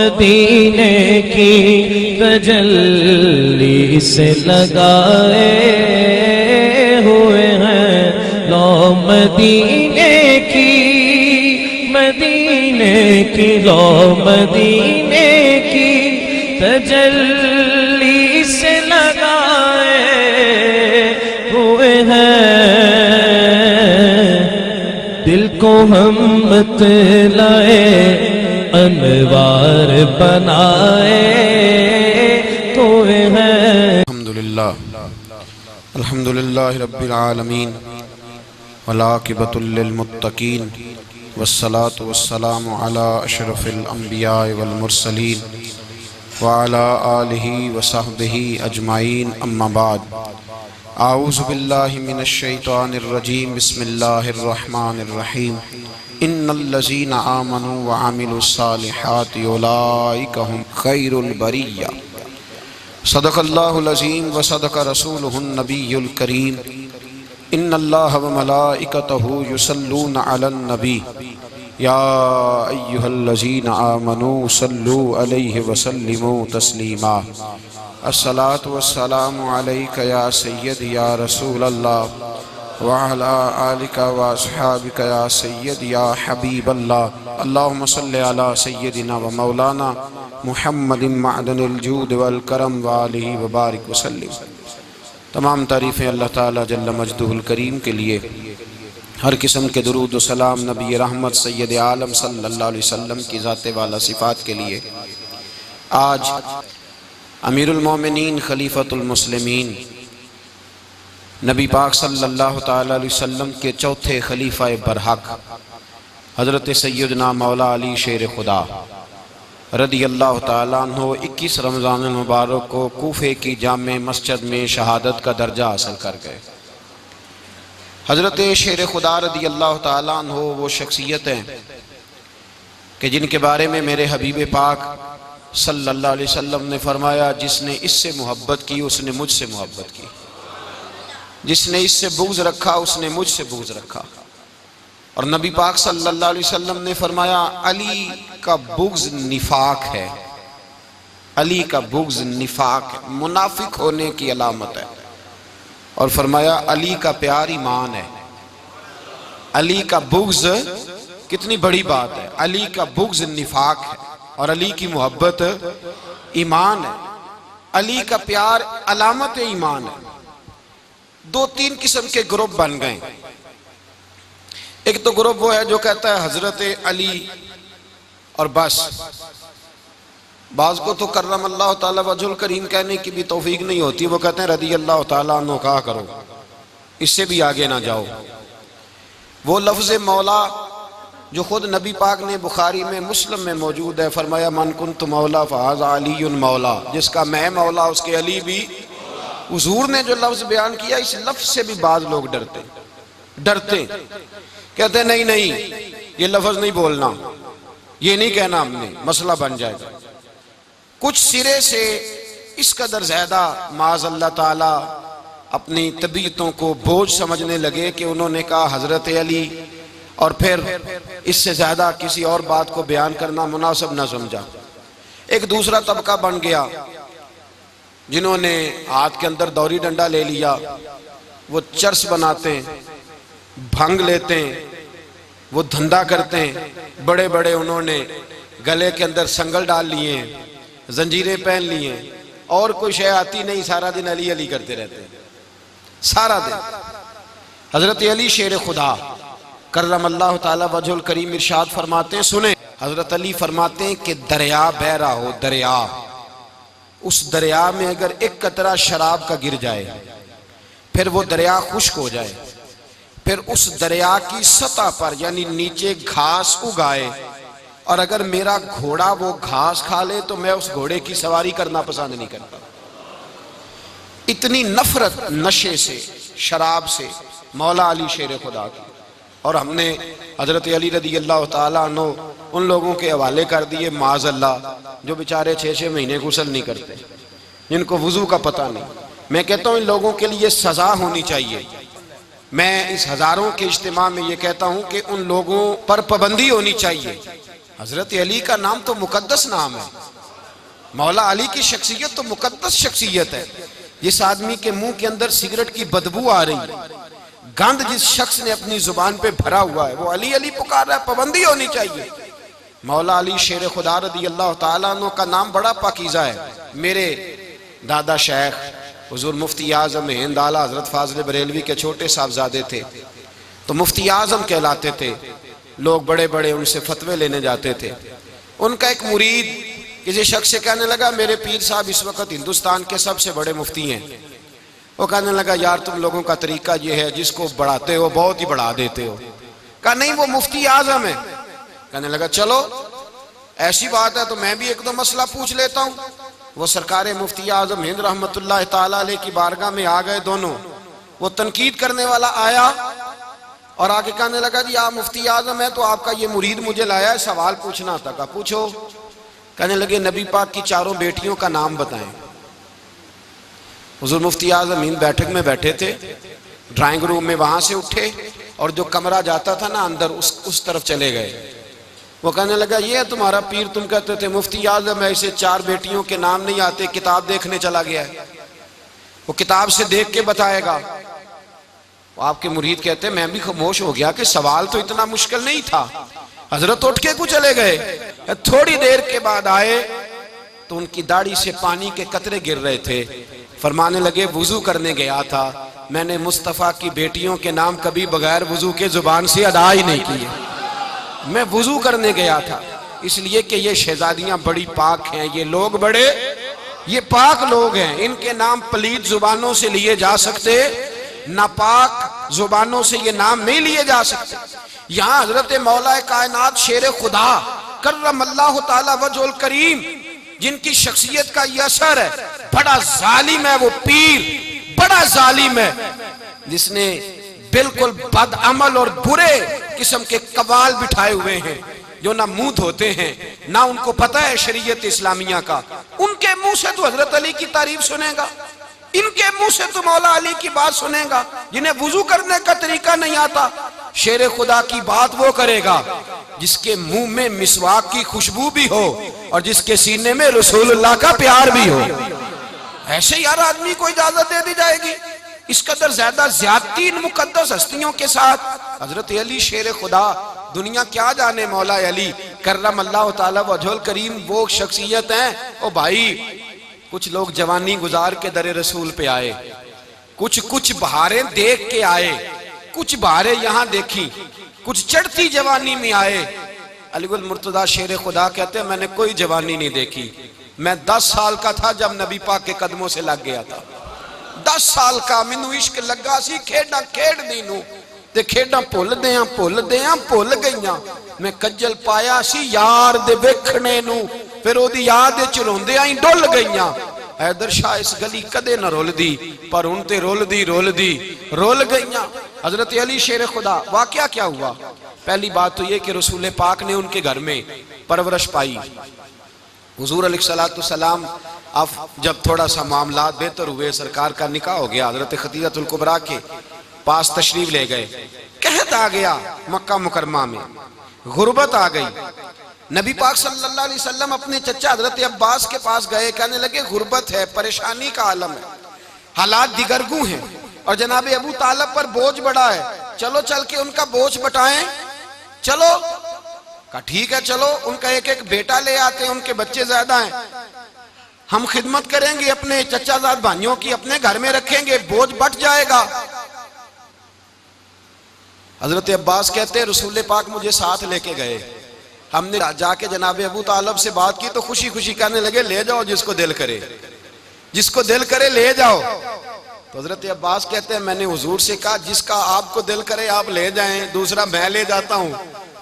मदीने की तजल्ली से लगाए हुए हैं। लो मदीने की लो मदीने की तजल्ली से लगाए हुए हैं। दिल को हम बतलाए अनवार बनाए हुए हैं। अल्हम्दुलिल्लाह रब्बिल आलमीन वलाकिबतुल लिल मुत्तकीन वस्सलातु वस्सलामु अला अशरफिल अंबिया वल मुरसलीन व अला आलिहि व सहबिहि अजमाइन अम्मा बाद। आऊज़ु बिल्लाहि मिनश शैतानिर रजीम बिस्मिल्लाहिर रहमानिर रहीम। इन्नल्लज़ीना आमनू व अमिलुस सालिहाति उलाइका हुम खैरुल बरिय्या। सदक़ल्लाहुल अज़ीम व सदक़ रसूलुहुन नबियुल करीम। इन्नल्लाह व मलाइकतहु युसल्लूना अलन नबी या अय्युहल्लज़ीना आमनू सल्लू अलैहि व सल्लिमू तस्लीमा। अस्सलातु वस्सलामु अलैका या सय्यदी या रसूलल्लाह व अला आलिका व अस्हाबिका या सय्यदी या हबीबल्लाह। अल्लाहुम्मा सल्लि अला सय्यदिना व मौलाना मुहम्मदिन मअदनिल जूद वल करम व आलिहि व बारिक व सल्लिम। तमाम तारीफ़ें अल्लाह ताला जल्ल मजदुहुल करीम के लिए। हर किस्म के दुरूद व सलाम नबी रहमत सैयद आलम सल्लल्लाहु अलैहि वसल्लम की ज़ात वाला सिफ़ात के लिए। आज अमीरुल मोमिनीन खलीफतुल मुस्लिमीन नबी पाक सल्लल्लाहु ताला अलैहि वसल्लम के चौथे खलीफा बरहक हज़रत सैयदना मौला अली शेर खुदा रदी अल्लाह ताला अन्हो 21 रमज़ान मुबारक को कूफे की जामे मस्जिद में शहादत का दर्जा हासिल कर गए। हज़रत शेर खुदा रदी अल्लाह ताला अन्हो वो शख्सियत हैं कि जिनके बारे में मेरे हबीब पाक सल्लल्लाहु अलैहि वसल्लम ने फरमाया, जिसने इससे मोहब्बत की उसने मुझसे मोहब्बत की, जिसने इससे बुग़्ज़ रखा उसने मुझसे बुग़्ज़ रखा। और नबी पाक सल्लल्लाहु अलैहि वसल्लम ने फरमाया, अली का बुग़्ज़ निफाक है, अली का बुग़्ज़ निफाक है, मुनाफिक होने की अलामत है। और फरमाया अली का प्यार ईमान है। अली का बुग़्ज़ कितनी बड़ी बात है। अली का बुग़्ज़ निफाक है और अली की मोहब्बत ईमान है। अली का प्यार अलामत ईमान है। दो तीन किस्म के ग्रुप बन गए। एक तो ग्रुप वो है जो कहता है हजरत अली और बस। बाज़ को तो कर्रम अल्लाह ताला वजहुल करीम कहने की भी तौफीक नहीं होती, वो कहते हैं रदी अल्लाह ताला अन्हु कहा करो, इससे भी आगे ना जाओ। वो लफ्ज़ मौला जो खुद नबी पाक ने बुखारी में मुस्लिम में मौजूद है, फरमाया मन कुन्तु मौला फ़हाज़ा अलीयुन मौला, जिसका मैं मौला उसके अली भी। हुज़ूर ने जो लफ्ज़ बयान किया, इस लफ्ज़ से भी बाज़ लोग डरते कहते नहीं नहीं ये लफ्ज़ नहीं बोलना, ये नहीं कहना, हमने मसला बन जाएगा। कुछ सिरे से इस कदर ज़्यादा माज़ अल्लाह ताला अपनी तबीयतों को बोझ समझने लगे कि उन्होंने कहा हज़रत अली, और फिर इससे ज़्यादा किसी और बात को बयान करना मुनासिब न समझा। एक दूसरा तबका बन गया जिन्होंने हाथ के अंदर दौरी डंडा ले लिया, वो चर्स बनाते हैं, भंग लेते हैं, वो धंधा करते हैं। बड़े बड़े उन्होंने गले के अंदर संगल डाल लिए हैं, जंजीरें पहन लिए हैं, और कोई शय आती नहीं, सारा दिन अली अली करते रहते हैं सारा दिन। हजरत अली शेर खुदा कर्रम अल्लाह ताला वजहुल करीम इरशाद फरमाते हैं, सुने, हजरत अली फरमाते हैं कि दरिया बह रहा हो, दरिया, उस दरिया में अगर एक कतरा शराब का गिर जाए, फिर वो दरिया खुश्क हो जाए, फिर उस दरिया की सतह पर यानी नीचे घास उगाए, और अगर मेरा घोड़ा वो घास खा ले तो मैं उस घोड़े की सवारी करना पसंद नहीं करता। इतनी नफरत नशे से, शराब से मौला अली शेर खुदा की। और हमने हजरत अली रदी अल्लाह ताला अन्हु उन लोगों के हवाले कर दिए माज़ अल्लाह जो बेचारे 6-6 महीने गुस्ल नहीं करते, जिनको वुजू का पता नहीं। मैं कहता हूँ इन लोगों के लिए सजा होनी चाहिए। मैं इस हजारों के इज्तिमा में ये कहता हूँ कि उन लोगों पर पाबंदी होनी चाहिए हजरत अली का नाम तो मुकद्दस नाम है, मौला अली की शख्सियत तो मुकद्दस शख्सियत है। जिस आदमी के मुंह के अंदर सिगरेट की बदबू आ रही, गंद जिस शख्स ने अपनी जुबान पे भरा हुआ है, वो अली अली पुकार रहा है, पाबंदी होनी चाहिए। मौला अली शेर खुदा रदी अल्लाह ताला अन्हु का नाम बड़ा पाकीज़ा है। मेरे दादा शेख हुजूर मुफ्ती आज़म हिंद आला हजरत फाजिल बरेलवी के छोटे साहबजादे थे, तो मुफ्ती आज़म कहलाते थे। लोग बड़े बड़े उनसे फतवे लेने जाते थे। उनका एक मुरीद किसी शख्स से कहने लगा, मेरे पीर साहब इस वक्त हिंदुस्तान के सबसे बड़े मुफ्ती हैं। वो कहने लगा, यार तुम लोगों का तरीका ये है, जिसको बढ़ाते हो बहुत ही बढ़ा देते हो। कहा नहीं, वो मुफ्ती आज़म है। कहने लगा, चलो ऐसी बात है तो मैं भी एक दो मसला पूछ लेता हूँ। वो सरकार मुफ्ती आज़म हिंद रहमतुल्लाह ताला अलैह की बारगाह में आ गए दोनों। वो तनकीद करने वाला आया और आगे कहने लगा, जी आप मुफ्ती आज़म है तो आपका ये मुरीद मुझे लाया है, सवाल पूछना था। कहा पूछो। कहने लगे, नबी पाक की चारों बेटियों का नाम बताएं। हुजूर मुफ्ती आज़म हिंद बैठक में बैठे थे, ड्राइंग रूम में, वहां से उठे और जो कमरा जाता था ना अंदर, उस तरफ चले गए। वो कहने लगा, ये है तुम्हारा पीर, तुम कहते थे मुफ्ती आज़म है, इसे चार बेटियों के नाम नहीं आते, किताब देखने चला गया है, वो किताब से देख के बताएगा। आपके मुरीद कहते मैं भी खामोश हो गया कि सवाल तो इतना मुश्किल नहीं था। हजरत उठ के कुछ चले गए। थोड़ी देर के बाद आए तो उनकी दाढ़ी से पानी के कतरे गिर रहे थे। फरमाने लगे, वुजू करने गया था, मैंने मुस्तफ़ा की बेटियों के नाम कभी बगैर वुजू के जुबान से अदा ही नहीं किए। मैं वुजू करने गया था इसलिए कि ये शहजादियां बड़ी पाक हैं, ये लोग बड़े ये पाक लोग हैं, इनके नाम पलीद जुबानों से लिए जा सकते, नापाक जुबानों से ये नाम नहीं लिए जा सकते। यहाँ हजरत मौला कायनात शेर खुदा कर्रमल्लाहु ताला वजहुल करीम, जिनकी शख्सियत का ये असर है, बड़ा जालिम है वो पीर, बड़ा जालिम है, जिसने बिल्कुल बदअमल और बुरे किस्म के कवाल बिठाए हुए हैं, जो ना मुंह धोते हैं ना उनको पता है शरीयत इस्लामिया का। उनके मुंह से तो हजरत अली की तारीफ सुनेगा, इनके मुंह से तो मौला अली की बात सुनेगा। जिन्हें वुजू करने का तरीका नहीं आता, शेर खुदा की बात वो करेगा जिसके मुंह में मिसवाक की खुशबू भी हो और जिसके सीने में रसूलुल्लाह का प्यार भी हो। ऐसे यार आदमी को इजाजत दे दी जाएगी? इस कदर ज्यादा ज्यादती इन मुकद्दस हस्तियों के साथ। हजरत अली शेर खुदा, दुनिया क्या जाने मौला अली कर्रमल्लाहु ताला वजहुल करीम वो शख्सियत हैं। ओ भाई, कुछ लोग जवानी गुजार के दरे रसूल पे आए, कुछ बहारें देख के आए, कुछ बहारें यहाँ देखी, कुछ चढ़ती जवानी में आए। अलीगुल मुर्तजा शेर खुदा कहते हैं, मैंने कोई जवानी नहीं देखी। मैं 10 साल का था जब नबी पाक के कदमों से लग गया था। 10 साल का मैनू इश्क लगा सी, खेडा खेडदी नूं ते खेडा भुल गईयां। मैं कज्जल पाया सी यार दे वेखणे नूं, फिर ओदी याद विच रोंदियां ही डुल गईयां। हैदर शाह इस गली कदे न रुलदी, पर हुण ते रुल गईयां। हजरत अली शेर खुदा, वाकया क्या हुआ? पहली बात तो ये कि रसूल पाक ने उनके घर में परवरिश पाई। हुजूर अलैहिस्सलाम अब जब थोड़ा सा मामला बेहतर हुए, सरकार का निकाह हो गया, हजरत खदीजतुल कुबरा के पास तशरीफ ले गए। कहत आ गया मक्का मुकरमा में, गुर्बत आ गई। नबी पाक सल्लल्लाहु अलैहि वसल्लम अपने चचा हजरत अब्बास के पास गए, कहने लगे गुर्बत है, परेशानी का आलम है, हालात दिगरगू हैं और जनाब अबू तालब पर बोझ बड़ा है, चलो चल के उनका बोझ बटाएं। चलो, कहा ठीक है चलो, उनका एक एक बेटा ले आते हैं, उनके बच्चे ज्यादा हैं, हम खिदमत करेंगे अपने चचाजाद भाइयों की, अपने घर में रखेंगे, बोझ बट जाएगा। हजरत अब्बास कहते हैं रसूल पाक मुझे साथ लेके गए। हमने जाके जनाब अबू तालब से बात की तो खुशी खुशी कहने लगे, ले जाओ जिसको दिल करे ले जाओ। तो हजरत अब्बास कहते हैं मैंने हुजूर से कहा जिसका आपको दिल करे आप ले जाएं, दूसरा मैं ले जाता हूं।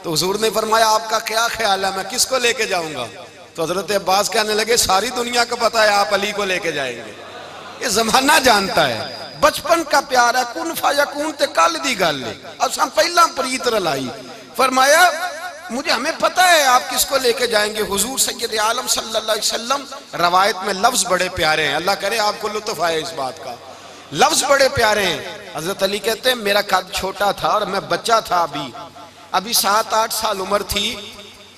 तो हुजूर ने फरमाया आपका क्या ख्याल है, मैं किसको लेके जाऊंगा? तो हजरत अब्बास कहने लगे सारी दुनिया को पता है आप अली को लेके जाएंगे, ये जमाना जानता है, बचपन का प्यार है, कुन फयकून ते कल दी गल है, अब पहला प्रीत रलाई। फरमाया मुझे हमें पता है आप किसको लेके जाएंगे, हुजूर सैयद आलम सल्लल्लाहु अलैहि वसल्लम। रवायत में लफ्ज बड़े प्यारे हैं, अल्लाह करे आपको लुत्फ आए इस बात का, लफ्ज बड़े प्यारे हैं। हजरत अली कहते हैं मेरा कद छोटा था और मैं बच्चा था, अभी 7-8 साल उम्र थी।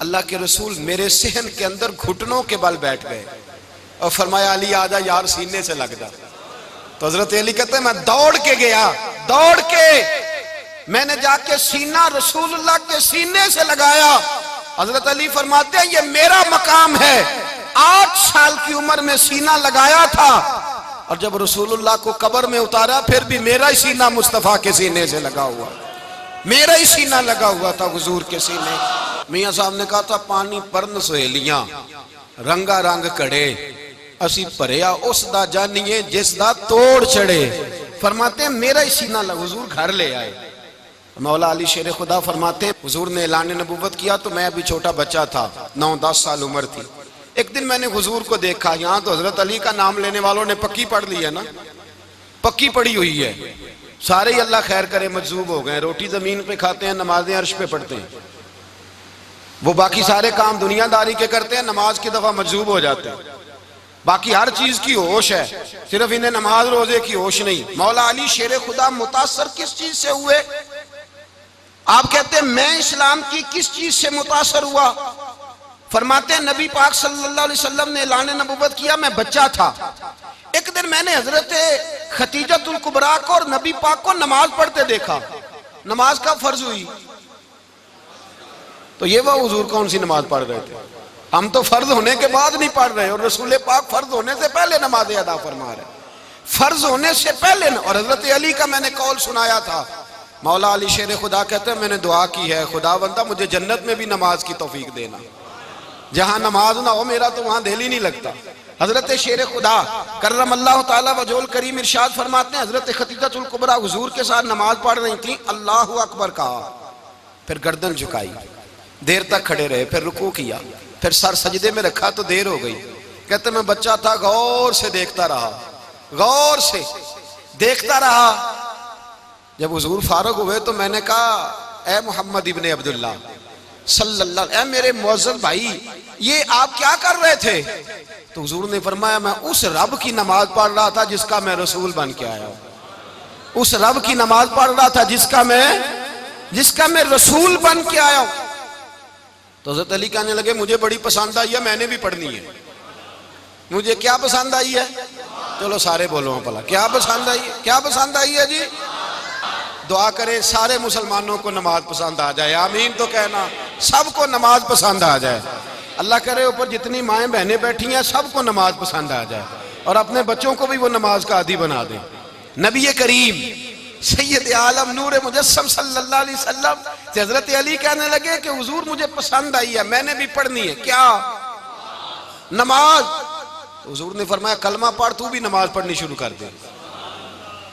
अल्लाह के रसूल मेरे सहन के अंदर घुटनों के बल बैठ गए और फरमाया अली आजा यार सीने से लग जा। तो हजरत अली कहते हैं मैं दौड़ के गया, दौड़ के मैंने जाके सीना रसूलुल्लाह के सीने से लगाया। हजरत अली फरमाते हैं ये मेरा मकाम है। 8 साल की उम्र में सीना लगाया था और जब रसूलुल्लाह को कब्र में उतारा फिर भी मेरा ही सीना मुस्तफा के सीने से लगा हुआ, मेरा ही सीना लगा हुआ था हुजूर के सीने। मियां साहब ने कहा था पानी परन सहेलियां रंगा रंग कड़े असी भरिया उस दा जानिए जिस दा तोड़ चढ़े। फरमाते हैं मेरा ही सीना लगा। हुजूर घर ले आए। मौला अली शेर खुदा फरमाते हैं हुजूर ने ऐलान नबूवत किया तो मैं अभी छोटा बच्चा था, 9-10 साल उम्र थी। एक दिन मैंने हुजूर को देखा, यहाँ तो हजरत अली का नाम लेने वालों ने पक्की पढ़ ली है ना, पक्की पड़ी हुई है, सारे ही अल्लाह खैर करे मजजूब हो गए। रोटी जमीन पे खाते हैं, नमाजें अर्श पे पढ़ते हैं। वो बाकी सारे काम दुनियादारी के करते हैं, नमाज की दफा मजजूब हो जाते हैं। बाकी हर चीज की होश है, सिर्फ इन्हें नमाज रोजे की होश नहीं। मौला अली शेर खुदा मुतासर किस चीज से हुए? आप कहते हैं मैं इस्लाम की किस चीज से मुतासर हुआ? फरमाते हैं नबी पाक सल्लल्लाहु अलैहि वसल्लम ने ऐलान नबूवत किया, मैं बच्चा था। एक दिन मैंने हजरत खतीजतुल कुबरा को और नबी पाक को नमाज पढ़ते देखा। नमाज का फर्ज हुई तो ये वह हुजूर कौन सी नमाज पढ़ रहे थे? हम तो फर्ज होने के बाद नहीं पढ़ रहे और रसूल पाक फर्ज होने से पहले नमाज अदा फरमा रहे, फर्ज होने से पहले। और हजरत अली का मैंने कौल सुनाया था। मौला अली शेर खुदा कहते हैं मैंने दुआ की है खुदा बंदा मुझे जन्नत में भी नमाज की तौफीक देना, जहां नमाज ना हो मेरा तो वहां दिल ही नहीं लगता। हजरत शेर खुदा करम अल्लाह ताला वजोल करीम इरशाद फरमाते हैं हजरत खतीजतुल कुबरा हुजूर के साथ नमाज पढ़ रही थी, अल्लाहु अकबर कहा, फिर गर्दन झुकाई, देर तक खड़े रहे, फिर रुकू किया, फिर सर सजदे में रखा तो देर हो गई। कहते मैं बच्चा था, गौर से देखता रहा, गौर से देखता रहा। जब हुजूर फारूक हुए तो मैंने कहा ए मोहम्मद इब्ने अब्दुल्ला सल्लल्लाहु, ए मेरे मुअज्जम भाई ये आप क्या कर रहे थे? तो हुजूर ने फरमाया मैं उस रब की नमाज पढ़ रहा था जिसका मैं रसूल बन के आया हूं, उस रब की नमाज पढ़ रहा था जिसका मैं रसूल बन के आया हूं। तो हज़रत अली कहने लगे मुझे बड़ी पसंद आई है, मैंने भी पढ़नी है। मुझे क्या पसंद आई है? चलो सारे बोलो भला क्या पसंद आई है? क्या पसंद आई है जी? दुआ करे सारे मुसलमानों को नमाज पसंद आ जाए, आमीन तो कहना, सबको नमाज पसंद आ जाए। अल्लाह करे ऊपर जितनी माएँ बहनें बैठी हैं सबको नमाज पसंद आ जाए और अपने बच्चों को भी वो नमाज का आदी बना दे। नबी करीम सैयद आलम नूर मुजस्सम सल्लल्लाहु अलैहि वसल्लम से हजरत अली कहने लगे कि हुजूर मुझे पसंद आई है, मैंने भी पढ़नी है। क्या? नमाज। हुजूर ने फरमाया कलमा पढ़, तू भी नमाज पढ़नी शुरू कर दे।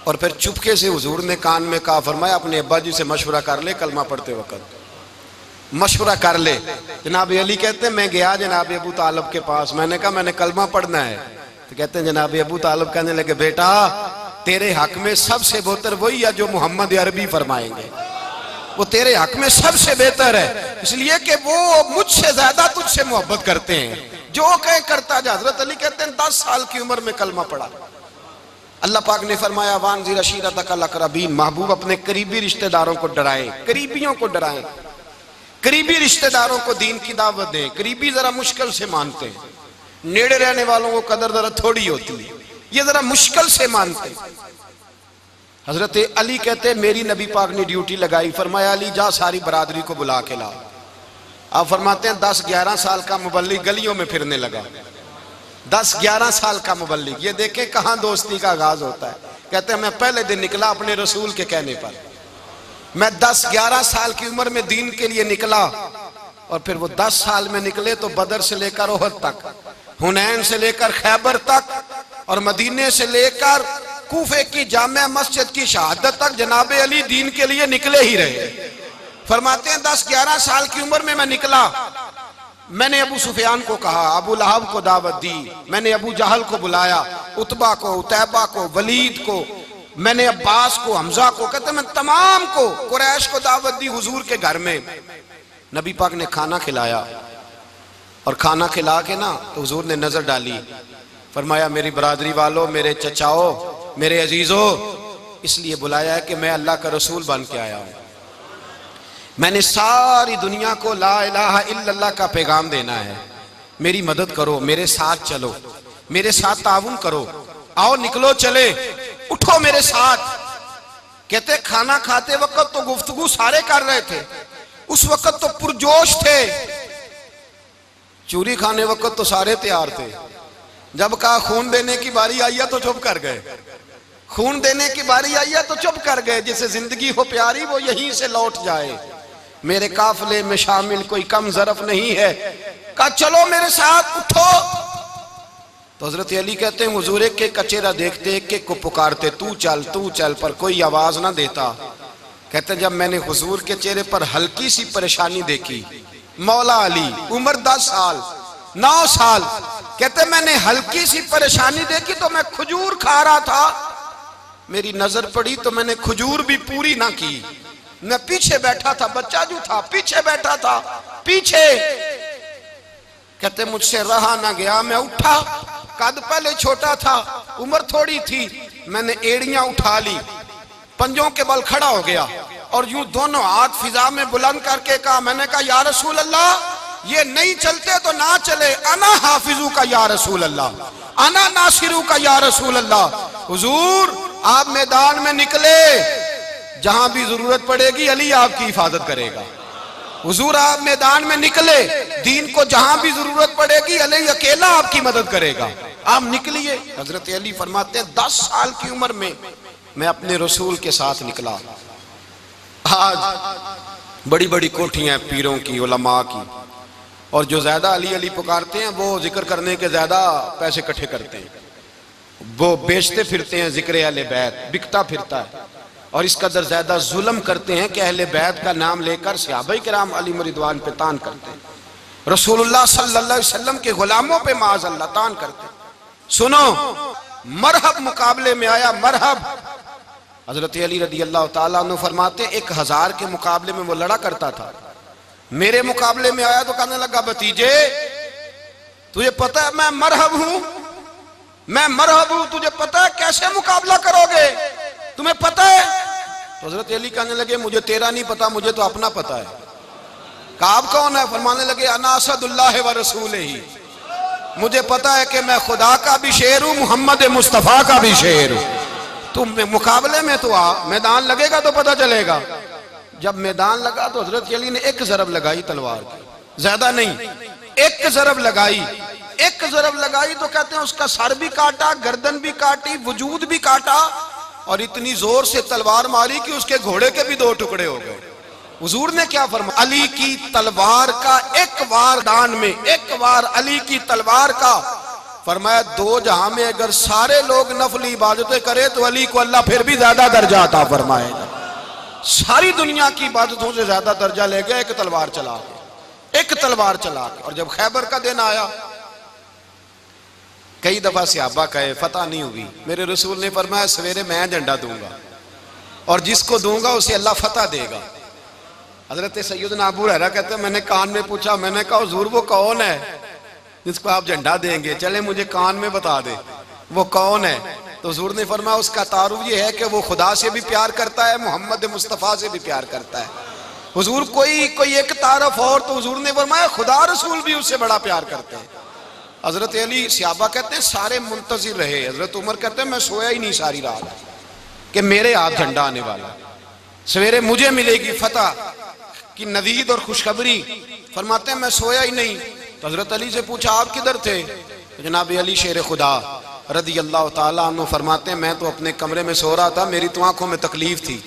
और फिर चुपके से हुजूर ने कान में कहा, फरमाया अपने अब्बा जी से मशवरा कर ले, कलमा पढ़ते वक्त मशवरा कर ले। जनाब अली कहते हैं मैं गया जनाब अबू तालिब के पास, मैंने कहा मैंने कलमा पढ़ना है। तो कहते हैं जनाब अबू तालिब कहने लगे बेटा तेरे हक में सबसे बेहतर वही है जो मोहम्मद अरबी फरमाएंगे, वो तेरे हक में सबसे बेहतर है, इसलिए कि वो मुझसे ज्यादा तुझसे मोहब्बत करते हैं, जो कहे करता जा। हजरत अली कहते हैं 10 साल की उम्र में कलमा पढ़ा। अल्लाह पाक ने फरमाया वानज़िर अशीरतकल अक़रबीन, महबूब अपने करीबी रिश्तेदारों को डराएं, करीबियों को डराएं, करीबी रिश्तेदारों को दीन की दावत दें। करीबी जरा मुश्किल से मानते हैं, नेड़े रहने वालों को कदर जरा थोड़ी होती है, ये जरा मुश्किल से मानते। हजरत अली कहते मेरी नबी पाक ने ड्यूटी लगाई, फरमाया अली जा सारी बरादरी को बुला के ला। आप फरमाते हैं 10-11 साल का मुबल्लिग गलियों में फिरने लगा, 10-11 साल का मुबल्लिग। ये देखें कहां दोस्ती का आगाज होता है। कहते हैं मैं पहले दिन निकला अपने रसूल के कहने पर, मैं 10-11 साल की उम्र में दीन के लिए निकला और फिर वो 10 साल में निकले तो बदर से लेकर ओहद तक, हुनैन से लेकर खैबर तक और मदीने से लेकर कूफे की जामिया मस्जिद की शहादत तक जनाब अली दीन के लिए निकले ही रहे। फरमाते हैं 10-11 साल की उम्र में मैं निकला, मैंने अबू सुफियान को कहा, अबू लहब को दावत दी, मैंने अबू जहल को बुलाया, उतबा को, उतैबा को, वलीद को, मैंने अब्बास को, हमजा को, कहते मैं तमाम को, कुरैश को दावत दी हुजूर के घर में। नबी पाक ने खाना खिलाया और खाना खिला के ना तो हुजूर ने नजर डाली, फरमाया मेरी बरादरी वालों, मेरे चचाओ, मेरे अजीजों, इसलिए बुलाया है कि मैं अल्लाह का रसूल बन के आया हूं, मैंने सारी दुनिया को ला इलाहा इल्लल्लाह का पैगाम देना है, मेरी मदद करो, मेरे साथ चलो, मेरे साथ ताउन करो, आओ निकलो चले, उठो मेरे साथ। कहते खाना खाते वक्त तो गुफ्तगू सारे कर रहे थे, उस वक्त तो पुरजोश थे, चूरी खाने वक्त तो सारे तैयार थे, जब कहा खून देने की बारी आई है तो चुप कर गए, खून देने की बारी आई है तो चुप कर गए। जिसे जिंदगी हो प्यारी वो यहीं से लौट जाए, मेरे काफले में शामिल कोई कम ज़रफ नहीं है। कहा चलो मेरे साथ उठो। तो हजरत अली कहते हैं हुजूर एक एक का चेहरा देखते, एक एक को पुकारते, तू चल, पर कोई आवाज ना देता। कहते जब मैंने हुजूर के चेहरे पर हल्की सी परेशानी देखी, मौला अली उम्र 10 साल 9 साल, कहते मैंने हल्की सी परेशानी देखी तो मैं खजूर खा रहा था, मेरी नजर पड़ी तो मैंने खजूर भी पूरी ना की, मैं पीछे बैठा था, बच्चा जो था पीछे बैठा था, पीछे। कहते मुझसे रहा ना गया, मैं उठा, कद पहले छोटा था, उम्र थोड़ी थी, मैंने एड़ियां उठा ली, पंजों के बल खड़ा हो गया और यूं दोनों हाथ फिजा में बुलंद करके कहा, मैंने कहा या रसूल अल्लाह ये नहीं चलते तो ना चले, अना हाफिजू का या रसूल अल्लाह, अना नासिरू का या रसूल अल्लाह। हुजूर आप मैदान में निकले, जहां भी जरूरत पड़ेगी अली आपकी हिफाजत करेगा। हुजूर आप मैदान में निकले, दीन को जहां भी जरूरत पड़ेगी अली अकेला आपकी मदद करेगा, आप निकलिए। हजरत अली फरमाते हैं 10 साल की उम्र में मैं अपने रसूल के साथ निकला। आज बड़ी बड़ी कोठियां पीरों की, उलमा की, और जो ज्यादा अली अली पुकारते हैं वो जिक्र करने के ज्यादा पैसे इकट्ठे करते हैं, वो बेचते फिरते हैं, जिक्र अहले बैत बिकता फिरता है, और इस कदर ज्यादा जुल्म करते हैं कि अहले बैत का नाम लेकर सहाबा किराम अली रिदवान पे तान करते हैं, रसूलुल्लाह सल्लल्लाहु अलैहि वसल्लम के गुलामों पे माअज़ल्लाह तान करते हैं। सुनो, मरहब मुकाबले में आया, मरहब। हजरत अली रदी अल्लाह ताला अन्हु फरमाते 1000 के मुकाबले में वो लड़ा करता था, मेरे मुकाबले में आया तो कहने लगा भतीजे तुझे पता है मैं मरहब हूं, मैं मरहब हूं, तुझे पता है कैसे मुकाबला करोगे, तुम्हें पता है? तो हजरत अली कहने लगे मुझे तेरा नहीं पता, मुझे तो अपना पता है। काब कौन है? फरमाने लगे अना असदुल्लाह व रसूल ही, मुझे पता है कि मैं खुदा का भी शेर हूं, मोहम्मद मुस्तफा का भी शेर हूं। तुम मुकाबले में तो आ, मैदान लगेगा तो पता चलेगा। जब मैदान लगा तो हजरत अली ने एक जरब लगाई तलवार की, ज्यादा नहीं, एक जरब लगाई, एक जरब लगाई तो कहते हैं उसका सर भी काटा, गर्दन भी काटी, वजूद भी काटा, और इतनी जोर से तलवार मारी कि उसके घोड़े के भी 2 टुकड़े हो गए। हुजूर ने क्या फरमाया? अली की तलवार का एक वार दान में, एक वार अली की तलवार का, फरमाया 2 जहां में अगर सारे लोग नफली इबादतें करे तो अली को अल्लाह फिर भी ज्यादा दर्जा अता फरमाएगा। सारी दुनिया की इबादतों से ज्यादा दर्जा ले गया एक तलवार चला के, एक तलवार चला के। और जब खैबर का दिन आया, कई दफा सहाबा कहे फतह नहीं हुई, मेरे रसूल ने फरमाया सवेरे मैं झंडा दूंगा और जिसको दूंगा उसे अल्लाह फतह देगा। हजरत सैयदना अबू हुरैरा कहते हैं मैंने कान में पूछा, मैंने कहा हुजूर वो कौन है जिसको आप झंडा देंगे, चले मुझे कान में बता दे वो कौन है। तो हुजूर ने फरमाया उसका तारुफ ये है कि वो खुदा से भी प्यार करता है, मोहम्मद मुस्तफ़ा से भी प्यार करता है। हुजूर कोई एक तारफ और, तो हुजूर ने फरमाया खुदा रसूल भी उससे बड़ा प्यार करते हैं। हजरत अली सहाबा कहते हैं सारे मुंतजिर रहे। हजरत उमर कहते हैं मैं सोया ही नहीं सारी रात कि मेरे हाथ झंडा आने वाला, सवेरे मुझे मिलेगी फतह की नवीद और खुशखबरी। फरमाते हैं मैं सोया ही नहीं। तो हजरत अली से पूछा आप किधर थे? तो जनाब अली शेर खुदा रदी अल्लाह ताला अन्हु फरमाते हैं मैं तो अपने कमरे में सो रहा था, मेरी तो आंखों में तकलीफ थी,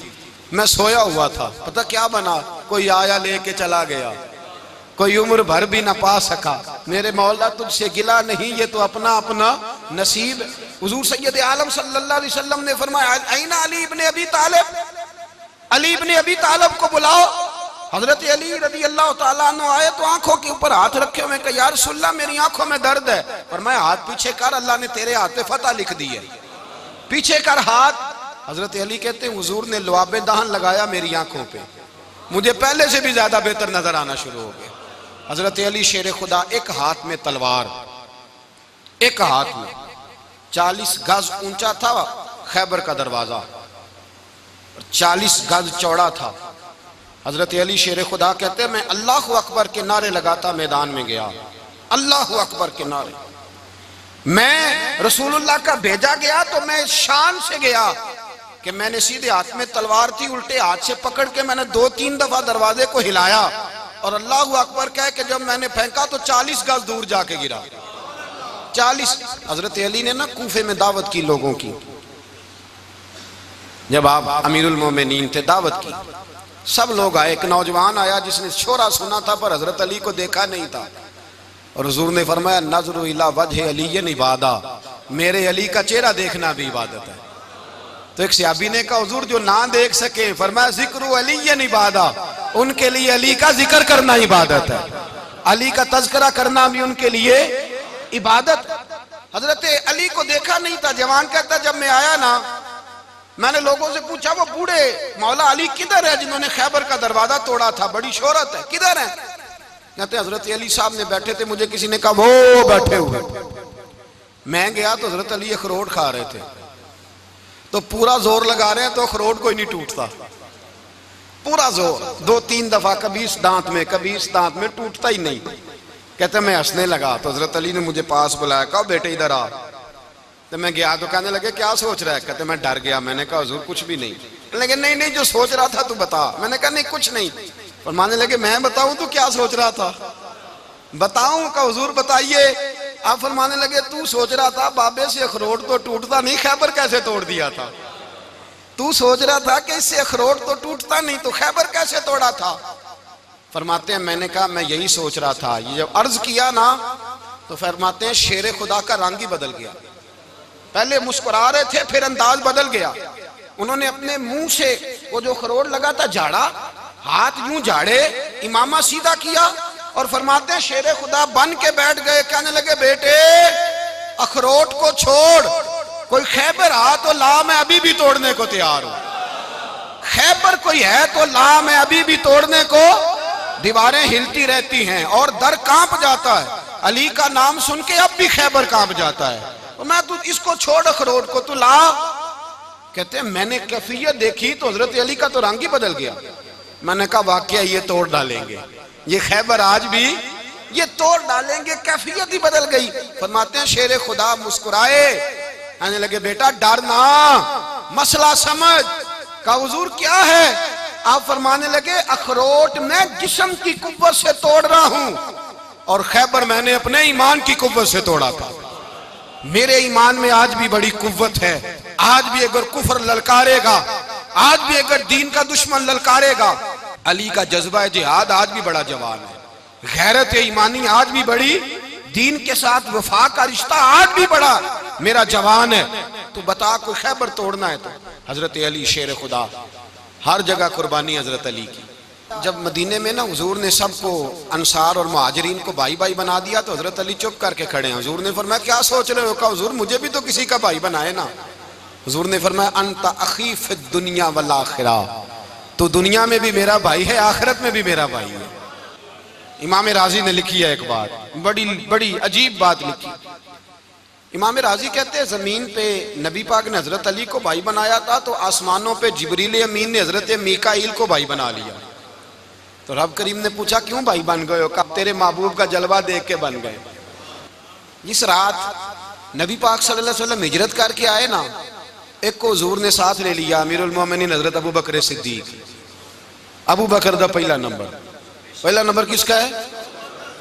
मैं सोया हुआ था, पता क्या बना, कोई आया लेके चला गया, कोई उम्र भर भी ना पा सका। मेरे मौला तुझसे गिला नहीं, ये तो अपना अपना नसीब। हुजूर सैयद आलम सल्लल्लाहु अलैहि वसल्लम ने फरमाया ऐना अली इब्ने अबी तालिब, अली इब्ने अबी तालिब को बुलाओ। हजरत अली रदी अल्लाह ताला अन्हु आए तो आंखों के ऊपर हाथ रखे हुए, कहा या रसूलल्लाह मेरी आंखों में दर्द है। फरमाया हाथ पीछे कर, अल्लाह ने तेरे हाथ पे फतह लिख दी है, पीछे कर हाथ। हजरत अली कहते हैं हुजूर ने लुआबे दहन लगाया मेरी आंखों पे, मुझे पहले से भी ज्यादा बेहतर नजर आना शुरू हो गया। हजरत अली शेर खुदा, एक हाथ में तलवार, एक हाथ में 40 गज ऊंचा था खैबर का दरवाजा, 40 गज चौड़ा था, हजरत अली शेर खुदा कहते मैं अल्लाह अकबर के नारे लगाता मैदान में गया, अल्लाह अकबर के नारे। मैं रसूलुल्लाह का भेजा गया तो मैं शान से गया कि मैंने सीधे हाथ में तलवार थी, उल्टे हाथ से पकड़ के मैंने 2-3 दफा दरवाजे को हिलाया और अल्लाह अकबर कह के जब मैंने फेंका तो 40 गज दूर जाके गिरा। 40। हजरत अली ने ना कूफे में दावत की लोगों की, जब आप अमीरुल मोमिनीन थे, दावत की, सब लोग आए। एक नौजवान आया जिसने शोरा सुना था पर हजरत अली को देखा नहीं था और हुजूर ने फरमाया नज़्रु इला वजह अली इबादा, मेरे अली का चेहरा देखना भी इबादत है। तो एक सहाबी ने कहा हुजूर जो ना देख सके, फरमाया जिक्र अली इबादा, उनके लिए अली का जिक्र करना इबादत है, अली का तज़किरा करना भी उनके लिए इबादत। हजरत अली को देखा नहीं था। जवान कहता जब मैं आया ना, मैंने लोगों से पूछा वो बूढ़े मौला अली किधर है जिन्होंने खैबर का दरवाजा तोड़ा था, बड़ी शोहरत है, किधर है? कहते हजरत अली साहब ने बैठे थे, मुझे किसी ने कहा वो बैठे हुए। मैं गया तो हजरत अली अखरोट खा रहे थे, तो पूरा जोर लगा रहे हैं तो अखरोट कोई नहीं टूटता, पूरा जोर 2-3 दफा, कभी इस दांत में कभी इस दांत में, टूटता ही नहीं। कहते मैं हंसने लगा तो हजरत अली ने मुझे पास बुलाया, कहा बेटे इधर आ। तो मैं गया तो कहने लगे क्या सोच रहा है? कहते मैं डर गया। मैंने कहा हुजूर कुछ भी नहीं। लेकिन नहीं नहीं जो सोच रहा था तू बता। मैंने कहा नहीं कुछ नहीं। और मानने लगे मैं बताऊं तू क्या सोच रहा था? बताऊं? का हुजूर बताइए। आप फरमाने लगे तू सोच रहा था बाबे से अखरोट तो टूटता नहीं, खैबर कैसे तोड़ दिया था? तू सोच रहा था कि इससे अखरोट तो टूटता नहीं, तो खैबर कैसे तोड़ा था? फरमाते हैं मैंने कहा मैं यही सोच रहा था। ये जब अर्ज किया ना तो फरमाते हैं शेर खुदा का रंग ही बदल गया। पहले मुस्कुरा रहे थे फिर अंदाज बदल गया। उन्होंने अपने मुंह से वो जो अखरोट लगा था झाड़ा, हाथ यूं झाड़े, इमामा सीधा किया और फरमाते हैं शेर खुदा बन के बैठ गए। कहने लगे बेटे अखरोट को छोड़, कोई खैबर आ तो ला, मैं अभी भी तोड़ने को तैयार हूं। खैबर कोई है तो ला, मैं अभी भी तोड़ने को। दीवारें हिलती रहती हैं और दर कांप जाता है। अली का नाम सुन के अब भी खैबर कांप जाता है। तो मैं तू इसको छोड़ अखरोट को, तू ला। कहते हैं मैंने कैफियत देखी तो हजरत अली का तो रंग ही बदल गया। मैंने कहा वाकया ये तोड़ डालेंगे, ये खैबर आज भी ये तोड़ डालेंगे, कैफियत ही बदल गई। फरमाते हैं शेर खुदा मुस्कुराए, कहने लगे बेटा डर ना, मसला समझ। कहा हुजूर क्या है? आप फरमाने लगे अखरोट मैं जिस्म की कुव्वत से तोड़ रहा हूं और खैबर मैंने अपने ईमान की कुव्वत से तोड़ा था। मेरे ईमान में आज भी बड़ी कुव्वत है। आज भी अगर कुफर ललकारेगा, आज भी अगर दीन का दुश्मन ललकारेगा, अली का जज्बा जिहाद आज भी बड़ा जवान है। गैरत ईमानी आज भी बड़ी, दीन के साथ वफा का रिश्ता आज भी बड़ा मेरा जवान है। तो बता कोई खैबर तोड़ना है तो हजरत अली शेर खुदा, हर जगह कुर्बानी हजरत अली की। जब मदीने में ना हुजूर ने सबको अंसार और मुहाजिरीन को भाई भाई बना दिया तो हजरत अली चुप करके खड़े हैं। हुजूर ने फरमाया क्या सोच रहे हो? कहा हुजूर मुझे भी तो किसी का भाई बनाए ना। हुजूर ने फरमाया अंता अखी फिद दुनिया वल आखिरा, तो दुनिया में भी मेरा भाई है, आखिरत में भी मेरा भाई है। इमाम राजी ने लिखी है एक बात, बड़ी बड़ी अजीब बात लिखी। इमाम राजी कहते हैं जमीन पे नबी पाक ने हजरत अली को भाई बनाया था तो आसमानों पे जिब्रील अमीन ने हजरत मीकाईल को भाई बना लिया। तो रब करीम ने पूछा क्यों भाई बन गए हो? कब तेरे महबूब का जलवा देख के बन गए। जिस रात नबी पाक सल्लल्लाहु अलैहि वसल्लम हिजरत करके आए ना, एक को हुजूर ने साथ ले लिया, अमीरुल मोमिनीन हजरत अबू बकर सिद्दीक। अबू बकर दा पहला नंबर किसका है?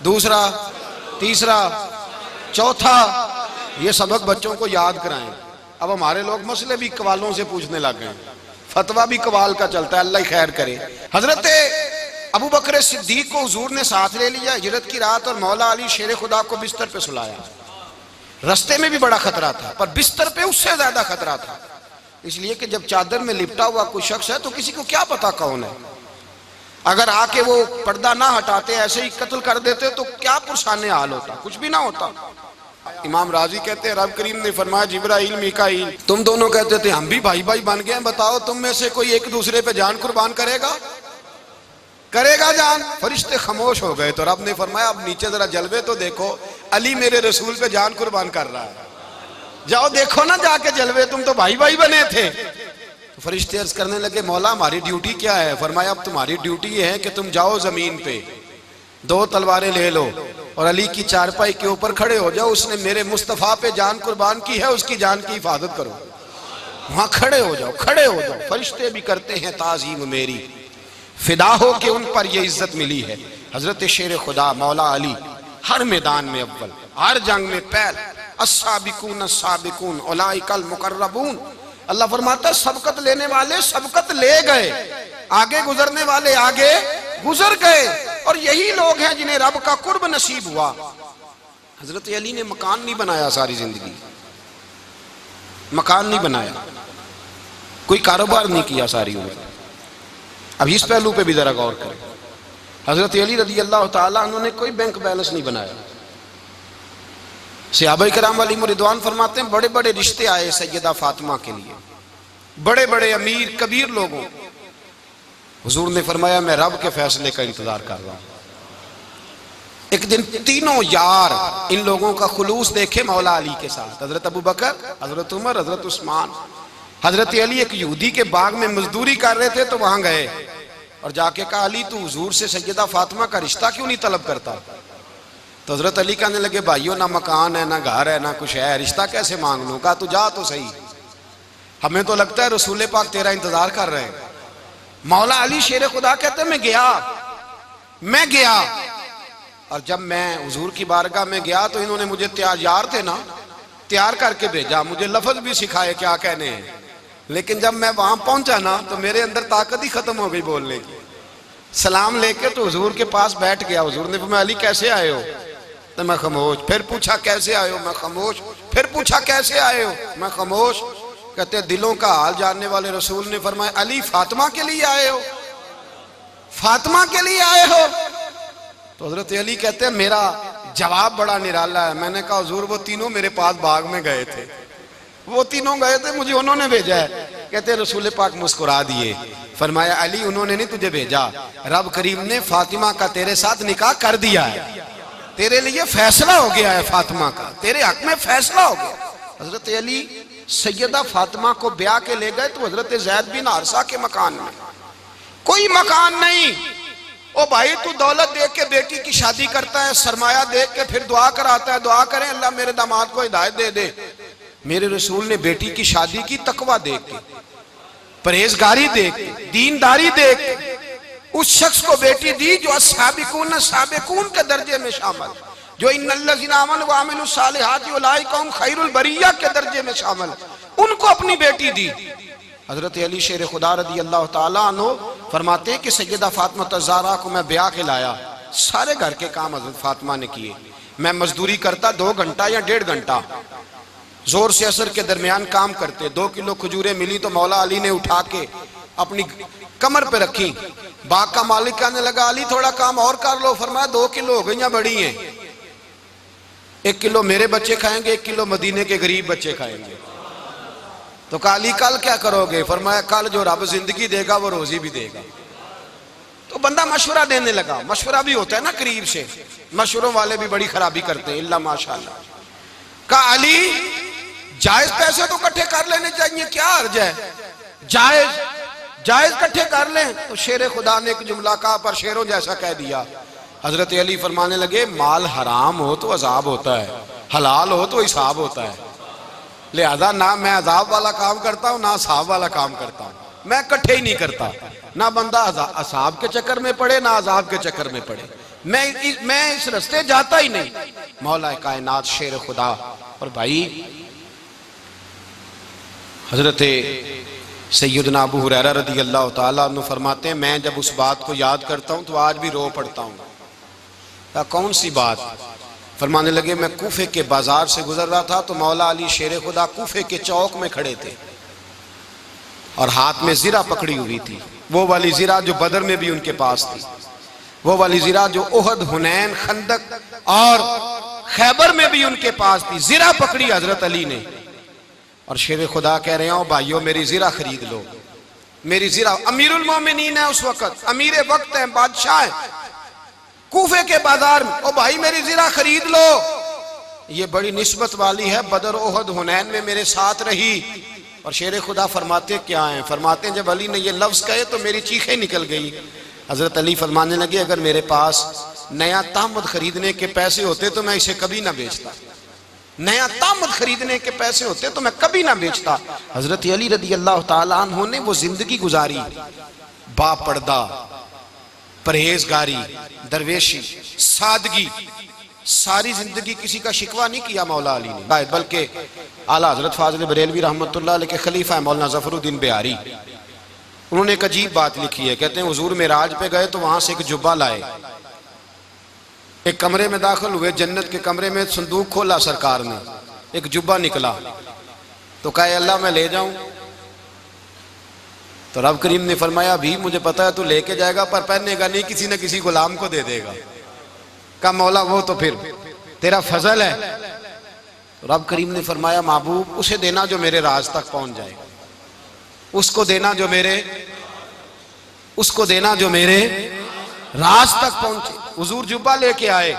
दूसरा, तीसरा, चौथा। ये सबक बच्चों को याद कराएं। अब हमारे लोग मसले भी कवालों से पूछने लग गए, फतवा भी कवाल का चलता है, अल्लाह ही खैर करे। हजरत अबू बकर सिद्दीक को हुजूर ने साथ ले लिया हिजरत की रात और मौला अली शेर खुदा को बिस्तर पे सुलाया। रास्ते में भी बड़ा खतरा था पर बिस्तर पे उससे ज्यादा खतरा था, इसलिए कि जब चादर में लिपटा हुआ कोई शख्स है तो किसी को क्या पता कौन है। अगर आके वो पर्दा ना हटाते, ऐसे ही कत्ल कर देते तो क्या पुरसाने हाल होता, कुछ भी ना होता। इमाम राजी कहते हैं रब करीम ने फरमाया जिब्राइल मीकाईल तुम दोनों कहते थे हम भी भाई भाई बन गए, बताओ तुम में से कोई एक दूसरे पे जान कुर्बान करेगा जान? फरिश्ते खामोश हो गए। तो रब ने फरमाया अब नीचे जरा जलवे तो देखो, अली मेरे रसूल पे जान कुर्बान कर रहा है, जाओ देखो ना जाके जलवे, तुम तो भाई भाई बने थे। तो फरिश्ते अर्ज करने लगे मौला हमारी ड्यूटी क्या है? फरमाया अब तुम्हारी ड्यूटी ये है कि तुम जाओ जमीन पे, 2 तलवारें ले लो और अली की चारपाई के ऊपर खड़े हो जाओ। उसने मेरे मुस्तफ़ा पे जान कुर्बान की है, उसकी जान की हिफाजत करो। वहां खड़े हो जाओ, खड़े हो जाओ। फरिश्ते भी करते हैं ताजीम मेरी, फिदा हो के उन पर ये इज्जत मिली है। हजरत शेर खुदा मौला अली हर मैदान में अव्वल, हर जंग में पहल। अस्साबिकून अस्साबिकून उलाइकल मुकर्रबून। अल्लाह फरमाता है सबकत लेने वाले सबकत ले गए, आगे गुजरने वाले आगे गुजर गए, और यही लोग हैं जिन्हें रब का कुर्ब नसीब हुआ। हजरत अली ने मकान नहीं बनाया, सारी जिंदगी मकान नहीं बनाया, कोई कारोबार नहीं किया सारी उम्र। अब इस पहलू पे भी जरा गौर करें। हजरत अली रदी अल्लाह ताला अन्हु ने कोई बैंक बैलेंस नहीं बनाया। सहाबा किराम अलैहिम रिदवान फरमाते हैं बड़े बड़े रिश्ते आए सैयदा फातिमा के लिए, बड़े बड़े अमीर कबीर लोगों। हुजूर ने फरमाया मैं रब के फैसले का इंतजार कर रहा हूं। एक दिन तीनों यार इन लोगों का खुलूस देखे मौला अली के साथ, हजरत अबू बकर, हजरत उमर, हजरत उस्मान। हजरत अली एक यहूदी के बाग में मजदूरी कर रहे थे तो वहां गए और जाके कहा अली तू हुजूर से सैयदा फातिमा का रिश्ता क्यों नहीं तलब करता? तो हजरत अली कहने लगे भाइयों ना मकान है, ना घर है, ना कुछ है, रिश्ता कैसे मांग लूं? कहा तू जा तो सही, हमें तो लगता है रसूल पाक तेरा इंतजार कर रहे हैं। मौला अली शेर खुदा कहते मैं गया और जब मैं हुजूर की बारगाह में गया तो इन्होंने मुझे तैयार थे ना, तैयार करके भेजा, मुझे लफ्ज भी सिखाए क्या कहने हैं। लेकिन जब मैं वहां पहुंचा ना तो मेरे अंदर ताकत ही खत्म हो गई बोलने की। सलाम लेके तो हुजूर के पास बैठ गया। हुजूर ने फरमाया अली कैसे आए हो? तो मैं खामोश। फिर पूछा कैसे आए हो? मैं खामोश। फिर पूछा कैसे आए हो? मैं खामोश। कहते दिलों का हाल जानने वाले रसूल ने फरमाया अली फातिमा के लिए आए हो? फातिमा के लिए आए हो? तो हजरत अली कहते हैं मेरा जवाब बड़ा निराला है। मैंने कहा हुजूर वो तीनों मेरे पास बाग में गए थे, वो तीनों गए थे, मुझे उन्होंने भेजा है। कहते रसूल पाक मुस्कुरा दिए, फरमाया अली उन्होंने नहीं तुझे भेजा, रब करीम ने फातिमा का तेरे साथ निकाह कर दिया है, तेरे लिए फैसला हो गया है, फातिमा का तेरे हक में फैसला हो गया। हजरत अली सैयदा फातिमा को ब्याह के ले गए तो हजरत ज़ैद बिन हारिसा के मकान में कोई मकान नहीं। ओ भाई तू दौलत देख के बेटी की शादी करता है, सरमाया देख के फिर दुआ कराता है, दुआ करें अल्लाह मेरे दामाद को हिदायत दे दे। मेरे रसूल ने बेटी की शादी की तकवा देख के, परहेजगारी देख के, दीनदारी देख के उस शख्स को बेटी दी जो अस्साबिकून साबिकून के दर्जे में शामिल, जो इन्नल्लज़ीना आमनू व अमिलुस सालिहाति उलाइका हुम खैरुल बरिया के दर्जे में शामिल, उनको अपनी बेटी दी। हजरत अली शेर खुदा रदी अल्लाह ताला अन्हु फरमाते हैं कि सैयदा फातिमा ज़हरा को मैं ब्याह के लाया, सारे घर के काम हजरत फातिमा ने किए। मैं मजदूरी करता 2 घंटा या 1.5 घंटा, जोर से असर के दरमियान काम करते। 2 किलो खजूरें मिली तो मौला अली ने उठा के अपनी कमर पे रखी। बाग का मालिक कहने लगा अली थोड़ा काम और कर लो। फरमाया 2 किलो हो गई बड़ी हैं, 1 किलो मेरे बच्चे खाएंगे, 1 किलो मदीने के गरीब बच्चे खाएंगे। तो कहा अली कल क्या करोगे? फरमाया कल जो रब जिंदगी देगा वो रोजी भी देगा। तो बंदा मशवरा देने लगा। मशवरा भी होता है ना करीब से, मशवरों वाले भी बड़ी खराबी करते हैं इल्ला माशाअल्लाह। कहा अली जायज पैसे तो इकट्ठे कर लेने चाहिए, क्या अर्ज है? जायज इकट्ठे कर लें। तो शेर खुदा ने एक जुमला कहा पर शेरों जैसा कह दिया। हजरत अली फरमाने लगे माल हराम हो तो अजाब होता है, हलाल हो तो हिसाब होता है, लिहाजा ना मैं अजाब वाला काम करता हूं ना हिसाब वाला काम करता हूं, मैं इकट्ठे ही नहीं करता। ना बंदा असाब के चक्कर में पड़े ना अजाब के चक्कर में पड़े, मैं इस रास्ते जाता ही नहीं। मौला कायनात शेर खुदा। और भाई हजरत सैयदना अबू हुरैरा रदी अल्लाह ताला अन्हु फरमाते हैं मैं जब उस बात को याद करता हूं तो आज भी रो पड़ता हूं। कौन सी बात? फरमाने लगे मैं कूफे के बाजार से गुजर रहा था तो मौला अली शेर खुदा कूफे के चौक में खड़े थे और हाथ में जीरा पकड़ी हुई थी, वो वाली जीरा जो बदर में भी उनके पास थी, वो वाली जीरा जो ओहद, हुनैन, खंदक और खैबर में भी उनके पास थी। जीरा पकड़ी हजरत अली ने और शेर खुदा कह रहे हो भाइयों मेरी जीरा खरीद लो, मेरी जीरा। अमीरुल मोमिनीन है उस वक्त, अमीर वक्त है, बादशाह है कूफे के बाजार में। ओ भाई मेरी जीरा खरीद लो, ये बड़ी निस्बत वाली है, बदर, ओहद, हुनैन में मेरे साथ रही, और शेर खुदा फरमाते क्या हैं, फरमाते हैं जब अली ने ये लफ्ज़ कहे तो मेरी चीखें निकल गई। हज़रत अली फरमाने लगे अगर मेरे पास नया तामद खरीदने के पैसे होते तो मैं इसे कभी ना बेचता, नया तामद खरीदने के पैसे होते तो मैं कभी ना बेचता। हज़रत अली रज़ी अल्लाह ताला अन्हु ने वो जिंदगी गुजारी, बापर्दा, परहेजगारी, दरवेशी, सादगी, सारी जिंदगी किसी का शिकवा नहीं किया मौला अली ने, बल्कि आला हजरत फाजिल बरेलवी रहमतुल्लाह अलैह के खलीफा मौलाना ज़फरुद्दीन बिहारी, उन्होंने एक अजीब बात लिखी है। कहते हैं हुजूर मेराज पे गए तो वहां से एक जुब्बा लाए, एक कमरे में दाखिल हुए, जन्नत के कमरे में संदूक खोला सरकार ने, एक जुब्बा निकला तो कहे अल्लाह मैं ले जाऊं, तो रब करीम ने फरमाया भी मुझे पता है तू लेके जाएगा पर पहनेगा नहीं, किसी न किसी गुलाम को दे देगा। कहा मौला वो तो फिर तेरा फजल है। तो रब करीम ने फरमाया महबूब उसे देना जो मेरे राज तक पहुंच जाए, उसको देना जो मेरे, उसको देना जो मेरे राज तक पहुंचे। हुजूर जुब्बा लेके आए।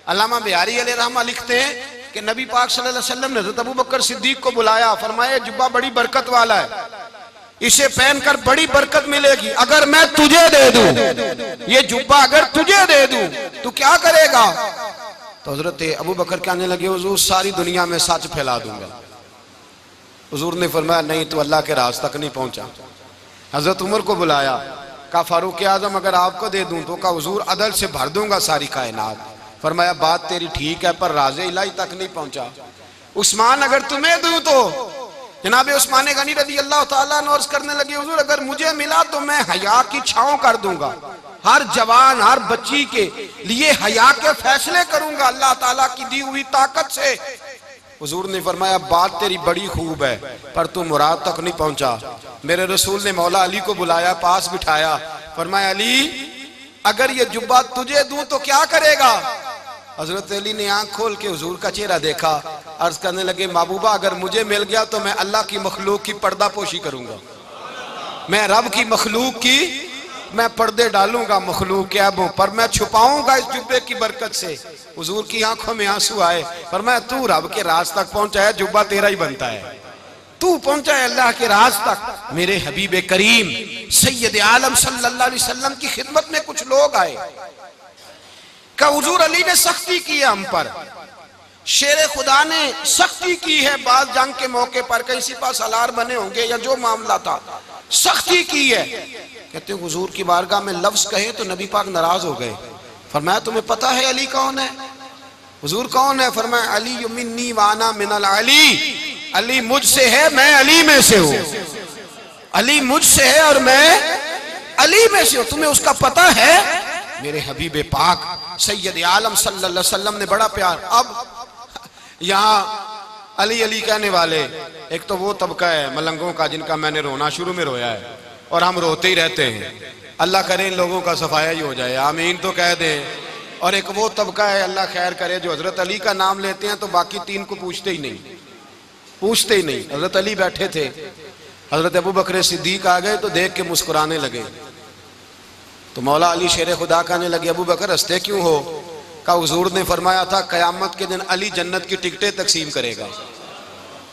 अल्लामा बिहारी अलैहि रहमा लिखते हैं कि नबी पाक सल्लल्लाहु अलैहि वसल्लम ने हज़रत अबू बकर सिद्दीक को बुलाया, फरमाया जुब्बा बड़ी बरकत वाला है, इसे पहनकर बड़ी बरकत मिलेगी, अगर मैं तुझे दे दूं, ये जुब्बा अगर तुझे दे दूं तो क्या करेगा? तो हजरत अबू बकर कहने लगे हुजूर सारी दुनिया में सच फैला दूंगा। हुजूर ने फरमाया नहीं तू अल्लाह के राज तक नहीं पहुंचा। हजरत उमर को बुलाया, कहा फारूक आजम अगर आपको दे दूं तो कहा हुजूर अदल से भर दूंगा सारी कायनात। फरमाया बात तेरी ठीक है पर राज़े इलाही तक नहीं पहुंचा। उस्मान अगर तुम्हें दूं तो जनाब उस्मान गनी रज़ी अल्लाह ताला अन्हु अर्ज़ करने लगे हुजूर अगर मुझे मिला तो मैं हया की छांव कर दूंगा, हर जवान हर बच्ची के लिए हया के फैसले करूंगा अल्लाह ताला की दी हुई ताकत से। हुजूर ने फरमाया बात तेरी बड़ी खूब है पर तू मुराद तक नहीं पहुंचा। मेरे रसूल ने मौला अली को बुलाया, पास बिठाया, फरमाया अली अगर ये जुब्बा तुझे दूं तो क्या करेगा? हजरत अली ने आंख खोल के हुजूर का चेहरा देखा, अर्ज करने लगे महबूबा अगर मुझे मिल गया तो मैं अल्लाह की मखलूक की पर्दा पोशी करूंगा, मैं रब की मखलूक की मैं पर्दे डालूंगा मखलूक के ऐबों पर, मैं छुपाऊंगा इस जुब्बे की बरकत से। हुजूर की आंखों में आंसू आए, पर मैं तू रब के राज तक पहुंचा है, जुब्बा तेरा ही बनता है, तू पहुंचा है अल्लाह के राज तक। मेरे हबीब करीम सैयद आलम सल्लल्लाहु अलैहि वसल्लम की खिदमत में कुछ लोग आए, का हुजूर अली ने सख्ती की है हम पर, शेर खुदा ने सख्ती की है, बात जंग के मौके पर कहीं सिपा सालार बने होंगे या जो मामला था सख्ती की है। कहते हैं हुजूर की बारगाह में लफ्ज कहे तो नबी पाक नाराज हो गए। फरमाया तुम्हें पता है अली कौन है? हुजूर कौन है? फरमाया अली मिन्नी वाना मिनल अली, अली मुझसे है मैं अली में से हूं, अली मुझसे है और मैं अली में से हूं, तुम्हें उसका पता है? मेरे हबीब पाक सैयद आलम सल्लल्लाहु अलैहि वसल्लम ने बड़ा प्यार। अब यहाँ अली अली कहने वाले एक तो वो तबका है मलंगों का जिनका मैंने रोना शुरू में रोया है और हम रोते ही रहते हैं, अल्लाह करे इन लोगों का सफाया ही हो जाए, आमीन तो कह दें। और एक वो तबका है अल्लाह खैर करे जो हजरत अली का नाम लेते हैं तो बाकी तीन को पूछते ही नहीं, पूछते ही नहीं। हजरत अली बैठे थे, हजरत अबू बकर सिद्दीक आ गए तो देख के मुस्कुराने लगे, तो मौला अली शेर खुदा कहने लगे अबू बकर हंसते क्यों हो? का हुजूर ने फरमाया था कयामत के दिन अली जन्नत की टिकटें तकसीम करेगा।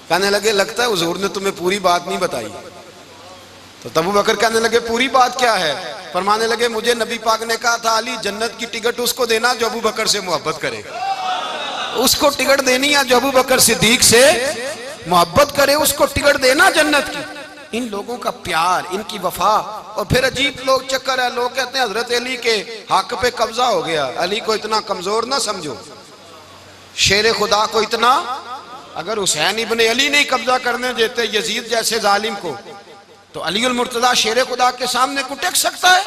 कहने लगे लगता है हुजूर ने तुम्हें पूरी बात नहीं बताई। तो अबू बकर कहने लगे पूरी बात क्या है? फरमाने लगे मुझे नबी पाक ने कहा था अली जन्नत की टिकट उसको देना जो अबू बकर से मोहब्बत करे, उसको टिकट देनी है जो अबू बकर सिद्दीक से मोहब्बत करे, उसको टिकट देना जन्नत की। इन लोगों का प्यार, इनकी वफा। और फिर अजीब लोग चक्कर है, लोग कहते हैं हजरत अली के हक पे कब्जा हो गया, अली को इतना कमजोर ना समझो, शेर खुदा को इतना, अगर हुसैन इब्ने अली नहीं कब्जा करने देते यजीद जैसे जालिम को तो अली उल मुर्तजा शेर खुदा के सामने को टेक सकता है?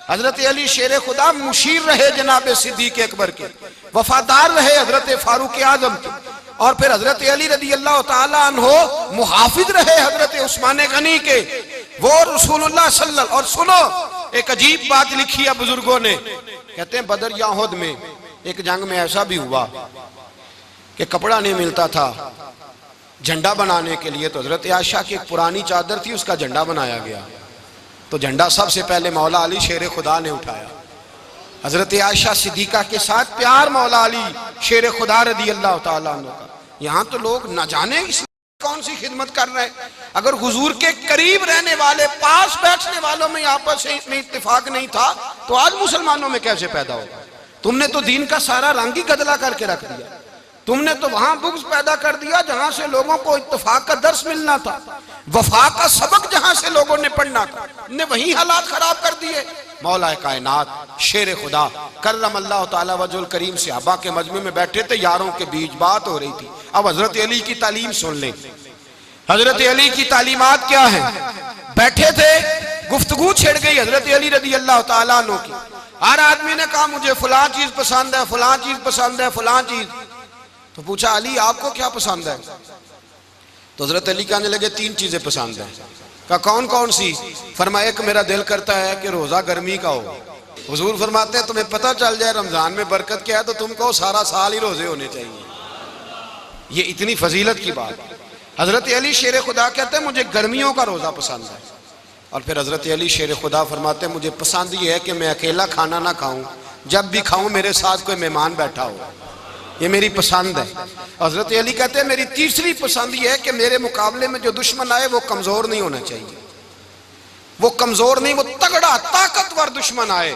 हजरत अली शेर खुदा मुशीर रहे जनाब सिद्दीक अकबर के, वफादार रहे हजरत फारूक आजम के, और फिर हजरत अली रज़ी अल्लाह ताला अन्हो मुहाफिज रहे हजरत उस्मान गनी के, वो रसूलुल्लाह सल्लल्लाहु। और सुनो एक अजीब बात लिखी है बुजुर्गों ने, कहते हैं बदर या उहद में एक जंग में ऐसा भी हुआ कि कपड़ा नहीं मिलता था झंडा बनाने के लिए, तो हजरत आयशा की एक पुरानी चादर थी उसका झंडा बनाया गया, तो झंडा सबसे पहले मौला अली शेर खुदा ने उठाया। हजरत आयशा सिद्दीका के साथ प्यार मौला अली शेर खुदा रज़ी अल्लाह ताला अन्हु का। यहाँ तो लोग न जाने कौन सी खिदमत कर रहे हैं? अगर हुजूर के करीब रहने वाले, पास बैठने वालों में आपस में इत्तेफाक नहीं था तो आज मुसलमानों में कैसे पैदा होगा? तुमने तो दीन का सारा रंग ही गदला करके रख दिया। तुमने तो वहां बुग़्ज़ पैदा कर दिया जहां से लोगों को इत्तेफाक का दर्स मिलना था, वफा का सबक जहां से लोगों ने पढ़ना था, ने वही हालात खराब कर दिए। मौला कायनात शेर खुदा करम अल्लाह ताला वजुल करीम सहाबा के मजमे में बैठे थे, यारों के बीच बात हो रही थी। अब हजरत अली की तालीम सुन ले। हजरत अली की तालीमात क्या है? बैठे थे, गुफ्तगू छिड़ गई हजरत अली रदी अल्लाह ताला अन्हु की। हर आदमी ने कहा मुझे फलां चीज पसंद है, फलां चीज पसंद है, फलां चीज। तो पूछा अली आपको क्या पसंद है? तो हजरत अली कहने लगे 3 चीजें पसंद है। कहा कौन कौन सी? फरमाया एक मेरा दिल करता है कि रोजा गर्मी का हो। हुजूर फरमाते हैं तुम्हें पता चल जाए रमजान में बरकत क्या है तो तुम कहो सारा साल ही रोजे होने चाहिए। ये इतनी फजीलत की बात। हजरत अली शेर खुदा कहते हैं मुझे गर्मियों का रोजा पसंद है। और फिर हजरत अली शेर खुदा फरमाते हैं मुझे पसंद ये है कि मैं अकेला खाना ना खाऊं, जब भी खाऊं मेरे साथ कोई मेहमान बैठा हो, ये मेरी पसंद है। हजरत अली कहते हैं मेरी तीसरी पसंद ये है कि मेरे मुकाबले में जो दुश्मन आए वो कमजोर नहीं होना चाहिए, वो कमजोर नहीं, वो तगड़ा ताकतवर दुश्मन आए।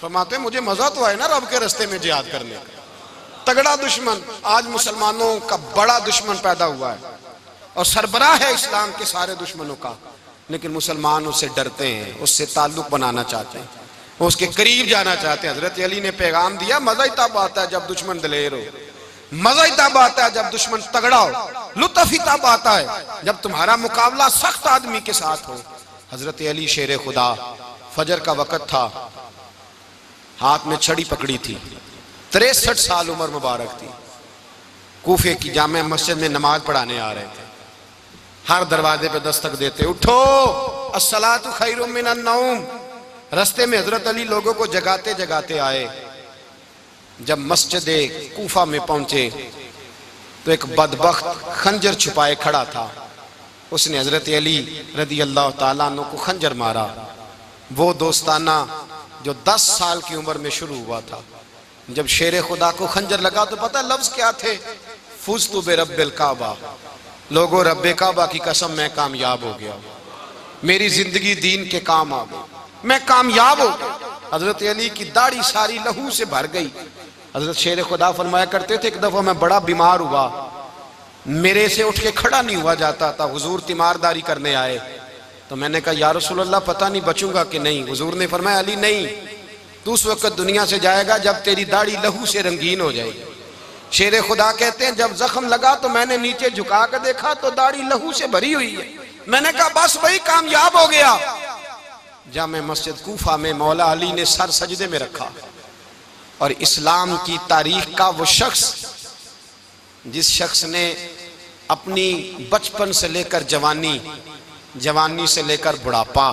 फरमाते हैं मुझे मजा तो आए ना रब के रास्ते में जिहाद करने का, तगड़ा दुश्मन। आज मुसलमानों का बड़ा दुश्मन पैदा हुआ है और सरबराह है इस्लाम के सारे दुश्मनों का, लेकिन मुसलमान उससे डरते हैं, उससे ताल्लुक बनाना चाहते हैं, उसके करीब जाना चाहते हैं। हजरत अली ने पैगाम दिया मजा ही तब आता है जब दुश्मन दलेर हो, मजा ही तब आता है जब दुश्मन तगड़ा हो, लुत्फ ही तब आता है जब तुम्हारा मुकाबला सख्त आदमी के साथ हो। हजरत अली शेर खुदा, फजर का वक़्त था, हाथ में छड़ी पकड़ी थी, 63 साल उम्र मुबारक थी। कूफे की जामे मस्जिद में नमाज पढ़ाने आ रहे थे। हर दरवाजे पे दस्तक देते, उठो अस्सलातु खैरुम मिनन नौम। रास्ते में हजरत अली लोगों को जगाते जगाते आए। जब मस्जिद कूफा में पहुंचे तो एक बदबख्त खंजर छुपाए खड़ा था। उसने हजरत अली रदी अल्लाह ताला अन्हु को खंजर मारा। वो दोस्ताना जो 10 साल की उम्र में शुरू हुआ था। जब शेर खुदा को खंजर लगा तो पता लफ्ज क्या थे? फुज़्तु बिरब्बिल काबा, लोगो रब्बे काबा की कसम मैं कामयाब हो गया, मेरी जिंदगी दीन के काम आ गई, मैं कामयाब हो गया। हजरत अली की दाढ़ी सारी लहू से भर गई। हजरत शेर खुदा फरमाया करते थे एक दफा मैं बड़ा बीमार हुआ, मेरे से उठ के खड़ा नहीं हुआ जाता था। हुजूर तीमारदारी करने आए तो मैंने कहा या रसूल अल्लाह पता नहीं बचूंगा कि नहीं। हुजूर ने फरमाया अली नहीं, तू उस वक्त दुनिया से जाएगा जब तेरी दाढ़ी लहू से रंगीन हो जाएगी। शेर खुदा कहते हैं जब जख्म लगा तो मैंने नीचे झुका कर देखा तो दाढ़ी लहू से भरी हुई है। मैंने कहा बस वही कामयाब हो गया। जामे मस्जिद कूफा में मौला अली ने सर सजदे में रखा और इस्लाम की तारीख का वो शख्स जिस शख्स ने अपनी बचपन से लेकर जवानी, जवानी से लेकर बुढ़ापा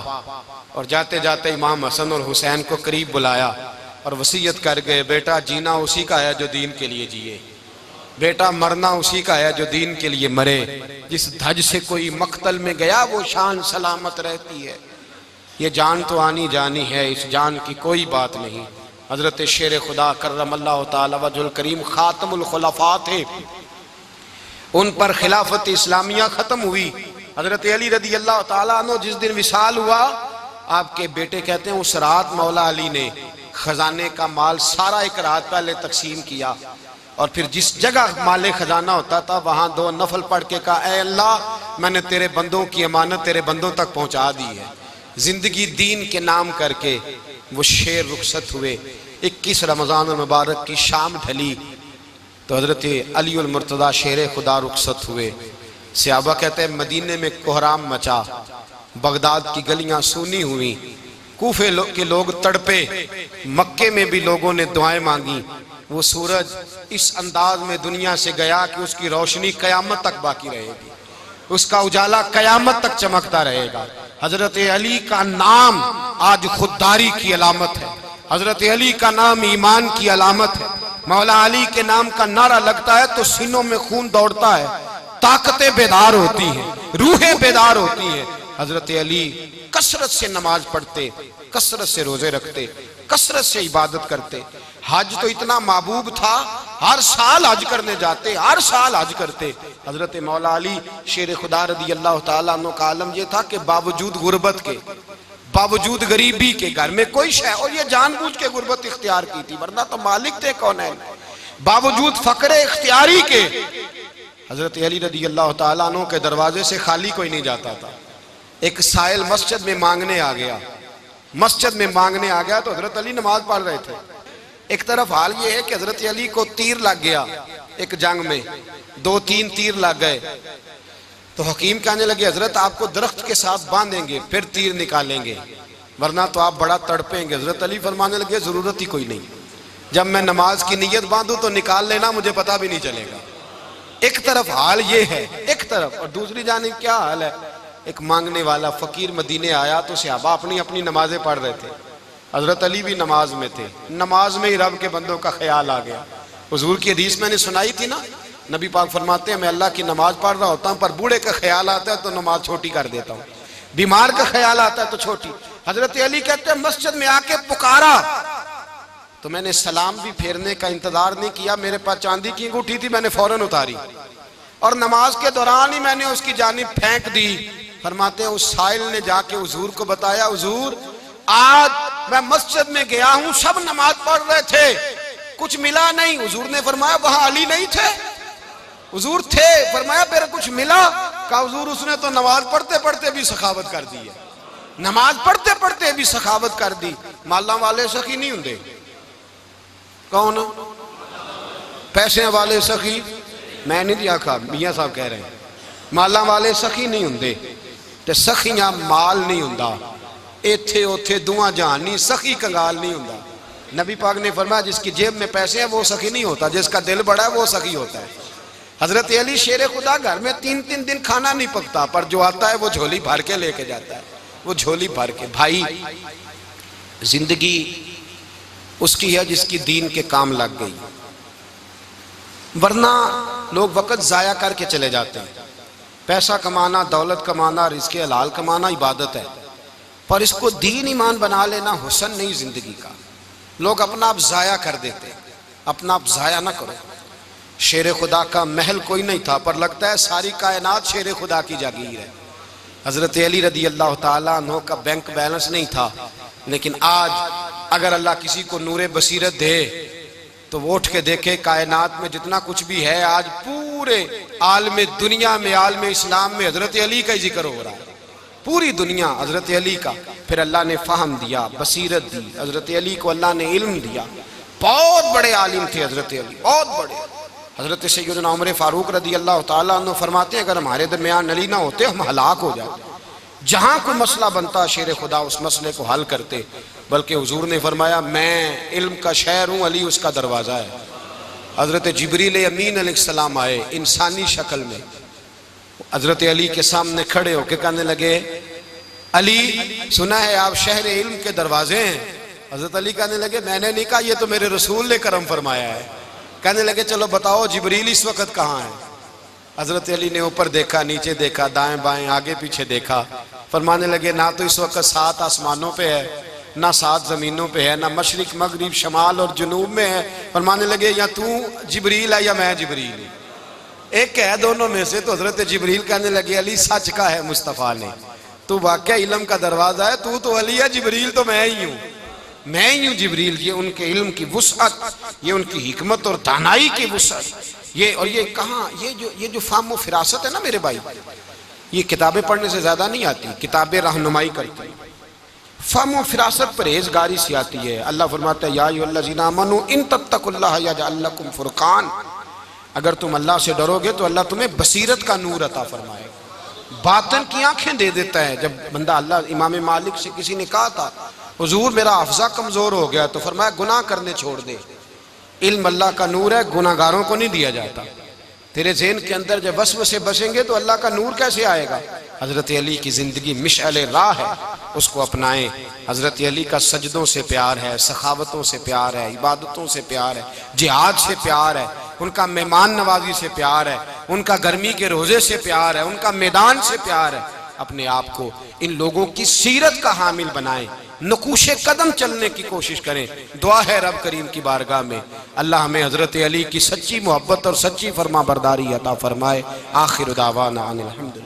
और जाते जाते इमाम हसन और हुसैन को करीब बुलाया और वसीयत कर गए बेटा जीना उसी का है जो दीन के लिए जिए, बेटा मरना उसी का है जो दीन के लिए मरे। जिस धज से कोई मक्तल में गया वो शान सलामत रहती है। ये जान तो आनी जानी है, इस जान की कोई बात नहीं। हजरत शेर खुदा करम अल्लाह ताला वजुल करीम खातमुल खुलफा थे, उन पर खिलाफत इस्लामिया खत्म हुई। हजरत अली रदी अल्लाह ताला अन्हु जिस दिन विसाल हुआ, आपके बेटे कहते हैं उस रात मौला अली ने खजाने का माल सारा एक रात पहले तकसीम किया और फिर जिस जगह माले खजाना होता था वहां 2 नफल पढ़ के कहा ऐ अल्लाह मैंने तेरे बंदों की अमानत तेरे बंदों तक पहुंचा दी है। जिंदगी दीन के नाम करके वो शेर रुखसत हुए। 21 रमजान मुबारक की शाम ढली तो हजरत अली उल मुर्तदा शेर खुदा रुखसत हुए। सहाबा कहते हैं मदीने में कोहराम मचा, बगदाद की गलियां सूनी हुई, कूफे के लोग तड़पे, मक्के में भी लोगों ने दुआएं मांगी। वो सूरज इस अंदाज में दुनिया से गया कि उसकी रोशनी कयामत तक बाकी रहेगी, उसका उजाला कयामत तक चमकता रहेगा। हजरत अली का नाम आज खुददारी की अलामत है, हजरत अली का नाम ईमान की अलामत है। मौला अली के नाम का नारा लगता है तो सीनों में खून दौड़ता है, ताकतें बेदार होती हैं, रूहें बेदार होती हैं। हजरत अली कसरत से नमाज पढ़ते, कसरत से रोजे रखते, कसरत से इबादत करते। हज तो इतना महबूब था हर साल हज करने जाते, हर साल हज करते। हजरत मौला अली शेर खुदा रदी अल्लाह तआला अन्हु का आलम यह था कि बावजूद गुर्बत के, बावजूद गरीबी के, घर में कोई शय, और ये जानबूझ के गुर्बत इख्तियार की थी, वरना तो मालिक थे कौन है। बावजूद फकरे इख्तियारी के हजरत अली रदी अल्लाह तआला अन्हु के दरवाजे से खाली कोई नहीं जाता था। एक साइल मस्जिद में मांगने आ गया, मस्जिद में मांगने आ गया तो हजरत अली नमाज पढ़ रहे थे। एक तरफ हाल ये है कि हजरत अली को तीर लग गया, एक जंग में 2-3 तीर लग गए, तो हकीम कहने लगे हजरत आपको दरख्त के साथ बांधेंगे फिर तीर निकालेंगे, वरना तो आप बड़ा तड़पेंगे। हजरत अली फरमाने लगे जरूरत ही कोई नहीं, जब मैं नमाज की नीयत बांधू तो निकाल लेना, मुझे पता भी नहीं चलेगा। एक तरफ हाल ये है, एक तरफ, और दूसरी जानिब क्या हाल है, एक मांगने वाला फकीर मदीने आया तो सहाबा अपनी अपनी नमाजें पढ़ रहे थे, हजरत अली भी नमाज में थे। नमाज में ही रब के बंदों का ख्याल आ गया। हुजूर की हदीस मैंने सुनाई थी ना, नबी पाक फरमाते हैं मैं अल्लाह की नमाज पढ़ रहा होता हूँ, पर बूढ़े का ख्याल आता है तो नमाज छोटी कर देता हूँ, बीमार का ख्याल आता है तो छोटी। हजरत अली कहते हैं मस्जिद में आके पुकारा तो मैंने सलाम भी फेरने का इंतजार नहीं किया, मेरे पास चांदी की अंगूठी थी, मैंने फौरन उतारी और नमाज के दौरान ही मैंने उसकी जानिब फेंक दी। फरमाते हैं उस साइल ने जाके हुजूर को बताया, हुजूर आज मैं मस्जिद में गया हूं, सब नमाज पढ़ रहे थे, कुछ मिला नहीं। हुजूर ने फरमाया वहां अली नहीं थे? हुजूर थे। फरमाया फिर कुछ मिला? कहा हुजूर उसने तो नमाज पढ़ते पढ़ते भी सखावत कर दी है, नमाज पढ़ते पढ़ते भी सखावत कर दी। माला वाले सखी नहीं होंगे, कौन पैसे वाले सखी, मैं नहीं आखा, मियां साहब कह रहे हैं माला वाले सखी नहीं होंगे, ते सखियां माल नहीं होंदा, इथे उथे दुआ जहान नहीं, सखी कंगाल नहीं होंदा। नबी पाक ने फरमाया जिसकी जेब में पैसे हैं वो सखी नहीं होता, जिसका दिल बड़ा है वो सखी होता है। हजरत अली शेर खुदा घर में 3-3 दिन खाना नहीं पकता, पर जो आता है वो झोली भर के लेके जाता है, वो झोली भर के। भाई जिंदगी उसकी है जिसकी दीन के काम लग गई, वरना लोग वक्त जाया करके चले जाते हैं। पैसा कमाना, दौलत कमाना, रिज़्क़े हलाल कमाना इबादत है, पर इसको दीन ईमान बना लेना हुस्न नहीं जिंदगी का। लोग अपना आप जाया कर देते, अपना आप जाया ना करो। शेर खुदा का महल कोई नहीं था, पर लगता है सारी कायनात शेर खुदा की जागीर है। हजरत अली रदी अल्लाह ताला अन्हु का बैंक बैलेंस नहीं था, लेकिन आज अगर अल्लाह किसी को नूरे बसीरत दे तो वो उठ के देखे कायनात में जितना कुछ भी है, आज पूरे आलम दुनिया में, आलम इस्लाम में हजरत अली का ही जिक्र हो रहा है, पूरी दुनिया हजरत अली का। फिर अल्लाह ने फहम दिया, बसीरत दी, हजरत अली को अल्लाह ने इल्म दिया। बहुत बड़े आलिम थे हजरत अली, बहुत बड़े। हजरत सैयदना उमर फारूक रदी अल्लाह ताला अन्हु फरमाते हैं अगर हमारे दरमियान अली ना होते हम हलाक हो जाते। जहां कोई मसला बनता शेर खुदा उस मसले को हल करते, बल्कि हुजूर ने फरमाया मैं इल्म का शहर हूं, अली उसका दरवाजा है। हजरत जिब्रील अमीन अलैहिस्सलाम आए इंसानी शक्ल में, हजरत अली के सामने खड़े होकर कहने लगे अली सुना है आप शहर इल्म के दरवाजे हैं। हजरत अली कहने लगे मैंने नहीं कहा, ये तो मेरे रसूल ने करम फरमाया है। कहने लगे चलो बताओ जिब्रील इस वक्त कहाँ है? हजरत अली ने ऊपर देखा, नीचे देखा, दाएं बाएं आगे पीछे देखा, फरमाने लगे ना तो इस वक्त 7 आसमानों पे है, ना 7 जमीनों पे है, ना मशरिक मगरिब शमाल और जुनूब में है। फरमाने लगे या तू जिब्रील है या मैं जिब्रील हूं, एक है दोनों में से। तो हजरत जिब्रील कहने लगे अली सच का है मुस्तफ़ा ने, तू वाकई इल्म का दरवाजा है, तू तो अली है, जिब्रील तो मैं ही हूँ, मैं ही हूँ जिब्रील। ये उनके इल्म की वुसअत, ये उनकी हिकमत और दानाई की वुसअत। ये और ये कहाँ, ये जो फाहम फिरासत है ना मेरे भाई, ये किताबें पढ़ने से ज्यादा नहीं आती, किताबें रहनुमाई करती हैं। फाहम फिरासत परहेजगारी से आती है। अल्लाह फरमाता है या अय्युहल्लज़ीना आमनू इन तत्तकुल्लाह यजअल लकुम फुरकान, अगर तुम अल्लाह से डरोगे तो अल्लाह तुम्हें बसीरत का नूर अता फरमाएगा, बातिन की आंखें दे देता है। जब बंदा अल्लाह, इमाम मालिक से किसी ने कहा था हुजूर मेरा हफ्जा कमजोर हो गया, तो फरमाया गुनाह करने छोड़ दे, इल्म अल्लाह का नूर है, गुनाहगारों को नहीं दिया जाता। तेरे ज़हन के अंदर जब वसवसे बसेंगे तो अल्लाह का नूर कैसे आएगा? हजरत अली की जिंदगी मिशअले राह है, उसको अपनाएं। हजरत अली का सजदों से प्यार है, सखावतों से प्यार है, इबादतों से प्यार है, जिहाद से प्यार है, उनका मेहमान नवाजी से प्यार है, उनका गर्मी के रोजे से प्यार है, उनका मैदान से प्यार है। अपने आप को इन लोगों की सीरत का हामिल बनाएं, नकूशे कदम चलने की कोशिश करें। दुआ है रब करीम की बारगाह में अल्लाह हमें हज़रत अली की सच्ची मोहब्बत और सच्ची फरमा बरदारी अता फरमाए। आखिर दावाना अनिल हम्दुलिल्लाह।